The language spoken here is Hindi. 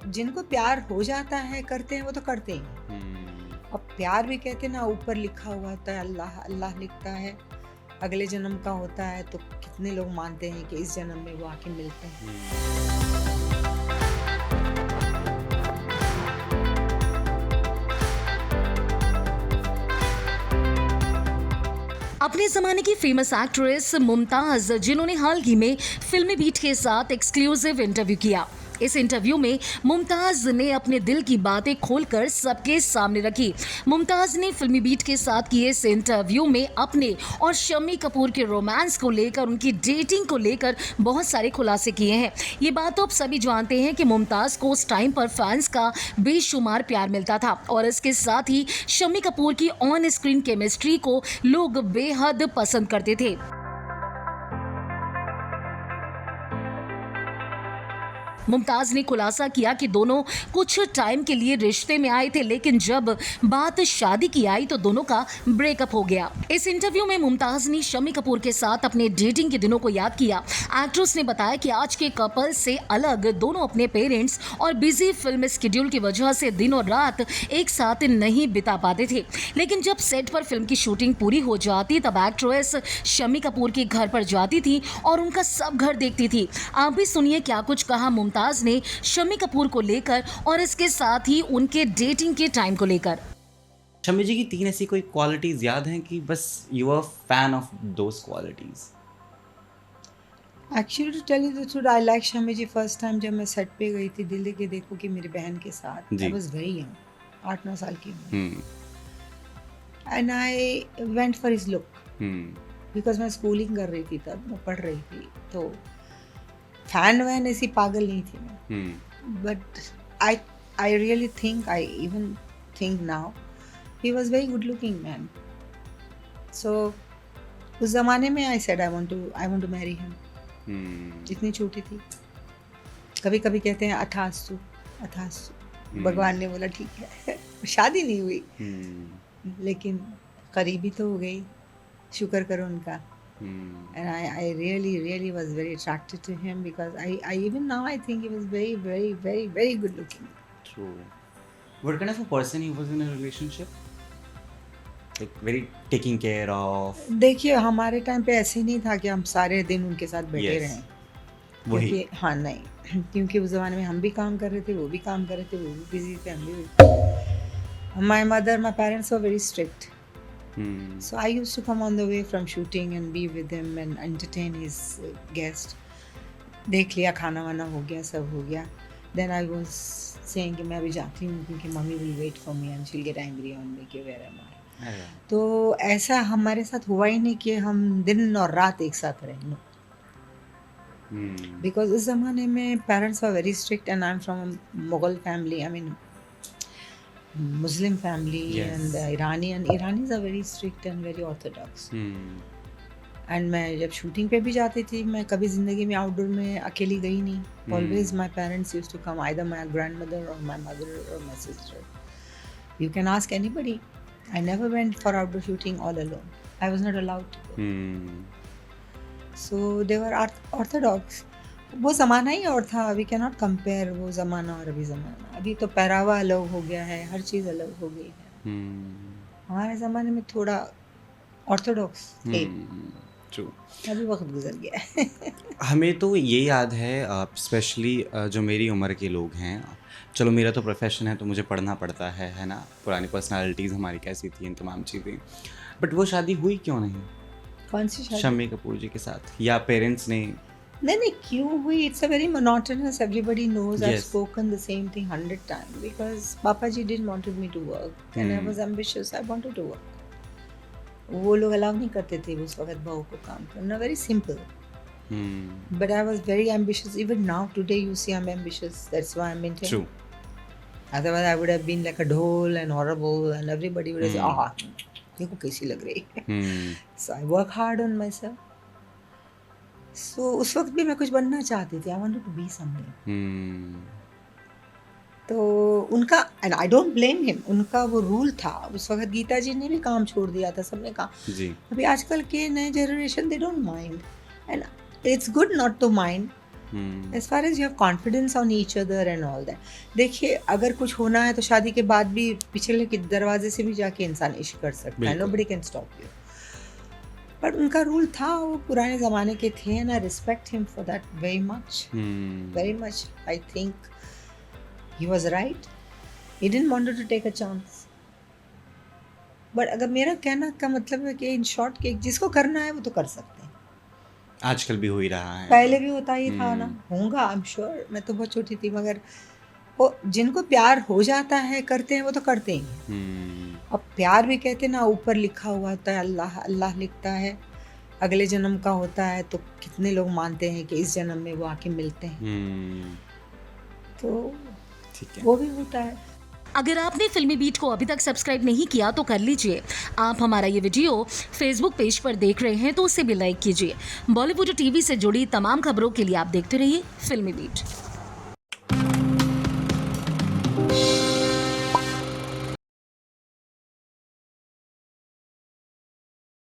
जिनको प्यार हो जाता है करते हैं वो तो करते ही। अब प्यार भी कहते हैं ना, ऊपर लिखा हुआ होता है, अल्लाह अल्लाह लिखता है, अगले जन्म का होता है, तो कितने लोग मानते हैं कि इस जन्म में वो आके मिलते हैं। अपने जमाने की फेमस एक्ट्रेस मुमताज, जिन्होंने हाल ही में फिल्मी बीट के साथ एक्सक्लूसिव इंटरव्यू किया। इस इंटरव्यू में मुमताज ने अपने दिल की बातें खोलकर सबके सामने रखी। मुमताज ने फिल्मी बीट के साथ किए इस इंटरव्यू में अपने और शम्मी कपूर के रोमांस को लेकर, उनकी डेटिंग को लेकर बहुत सारे खुलासे किए हैं। ये बात तो आप सभी जानते हैं कि मुमताज को उस टाइम पर फैंस का बेशुमार प्यार मिलता था और इसके साथ ही शम्मी कपूर की ऑन स्क्रीन केमिस्ट्री को लोग बेहद पसंद करते थे। मुमताज ने खुलासा किया कि दोनों कुछ टाइम के लिए रिश्ते में आए थे, लेकिन जब बात शादी की आई तो दोनों का ब्रेकअप हो गया। इस इंटरव्यू में मुमताज ने शम्मी कपूर के साथ अपने डेटिंग के दिनों को याद किया। एक्ट्रेस ने बताया कि आज के कपल से अलग दोनों अपने पेरेंट्स और बिजी फिल्म स्केड्यूल की वजह से दिन और रात एक साथ नहीं बिता पाते थे, लेकिन जब सेट पर फिल्म की शूटिंग पूरी हो जाती तब एक्ट्रेस शम्मी कपूर के घर पर जाती थी और उनका सब घर देखती थी। आप भी सुनिए क्या कुछ कहा मुमताज ने शम्मी कपूर को लेकर और इसके साथ ही उनके डेटिंग के टाइम को लेकर। शम्मी जी की 3 ऐसी कोई क्वालिटीज याद हैं कि बस you are fan of those qualities? Actually to tell you the truth, I like Shammi ji first time जब मैं सेट पे गई थी दिल के देखो कि मेरी बहन के साथ। जी। आई वाज वेरी यंग, 8-9 साल की हूँ, hmm and I went for his look hmm because मैं स्कूलिंग कर रही थी, तब मैं पढ़ रही थी, तो फैन वैन ऐसी पागल नहीं थी मैं। हम्म But I really think, I even think now, he was very good looking man. So उस ज़माने में I said I want to marry him. इतनी छोटी थी। कभी कभी कहते हैं अथास्तु अथास्तु, भगवान ने बोला ठीक है। शादी नहीं हुई, लेकिन करीबी तो हो गई, शुक्र करो उनका। And I really was very attracted to him because I even now I think he was very good looking. True. What kind of a person he was in a relationship? Like very taking care of. देखिए हमारे टाइम पे ऐसे नहीं था कि हम सारे दिन उनके साथ बैठे Yes. रहें, वही. क्योंकि हाँ नहीं, क्योंकि उस ज़माने में हम भी काम कर रहे थे, वो भी काम कर रहे थे, वो भी बिजी थे, हम भी। My parents were very strict. So I used to come on the way from shooting and be with him and entertain his guest. देख लिया, खाना वाना हो गया, सब हो गया. Then I was saying कि मैं अभी जाती हूँ क्योंकि mummy will wait for me and she'll get angry on me कि where am I. तो ऐसा हमारे साथ हुआ ही नहीं कि हम दिन और रात एक साथ रहे. No. Because उस ज़माने में parents were very strict and I'm from a Mughal family. I mean Muslim family. Yes. And Iranis are very strict and very orthodox. And मैं जब शूटिंग पे भी जाती थी, मैं कभी ज़िंदगी में आउटडोर में अकेली गई नहीं. Always my parents used to come, either my grandmother और माई मदर और my sister. You can ask anybody. I never went for outdoor shooting all alone. I was not allowed to. So they were orthodox. वो ज़माना ही और था. वी कैन नॉट कंपेयर वो ज़माना और अभी ज़माना. अभी तो पहरावा अलग हो गया है, हर चीज़ अलग हो गई है. हमारे ज़माने में थोड़ा ऑर्थोडॉक्स थे. True. अभी वक्त गुजर गया है. हमें तो ये याद है, स्पेशली जो मेरी उम्र के लोग हैं, चलो मेरा तो प्रोफेशन है तो मुझे पढ़ना पड़ता है ना, पुरानी पर्सनालिटीज़ हमारी कैसी थी, इन तमाम चीज़ें. बट वो शादी हुई क्यों नहीं कौन सी शादी? शम्मी कपूर जी के साथ? या पेरेंट्स ने? नहीं क्यों हुई? It's a very monotonous. Everybody knows. I Yes. Spoken the same thing 100 time because पापा जी didn't wanted me to work and I was ambitious. I wanted to work. वो लोग अलाउ नहीं करते थे उस वक्त बहू को काम करना. Very simple. But I was very ambitious. Even now today you see I am ambitious. That's why I am maintain. True. Otherwise I would have been like a ढोल and horrible and everybody would say ah देखो कैसी लग रही है. So I work hard on my self. सो उस वक्त भी मैं कुछ बनना चाहती थी. I wanted to be something. तो उनका, and I don't blame him, उनका वो रूल था उस वक्त. गीता जी ने भी काम छोड़ दिया था, सबने कहा. जी. अभी आजकल के नए generation they don't mind and it's good not to mind. As far as you have confidence on each other and all that. देखिए अगर कुछ होना है तो शादी के बाद भी पिछले के दरवाजे से भी जाके इंसान इश्क कर सकता है, nobody can stop you. But उनका रूल था, वो पुराने ज़माने के थे and I respect him for that very much. I think he was right, he didn't want to take a chance. But अगर मेरा कहना का मतलब है कि इन शॉर्ट कि जिसको करना है वो तो कर सकते हैं। आजकल भी हो ही रहा है। पहले भी होता ही था ना, होगा आई एम श्योर। मैं तो बहुत छोटी थी, मगर वो जिनको प्यार हो जाता है करते हैं, वो तो करते ही हैं। अब प्यार भी कहते हैं ना, ऊपर लिखा हुआ होता है, अल्लाह अल्लाह लिखता है, अगले जन्म का होता है, तो कितने लोग मानते हैं कि इस जन्म में वो आके मिलते हैं, तो ठीक है। वो भी होता है। अगर आपने फिल्मी बीट को अभी तक सब्सक्राइब नहीं किया तो कर लीजिए। आप हमारा ये वीडियो फेसबुक पेज पर देख रहे हैं तो उसे भी लाइक कीजिए। बॉलीवुड टीवी से जुड़ी तमाम खबरों के लिए आप देखते रहिए फिल्मी बीट।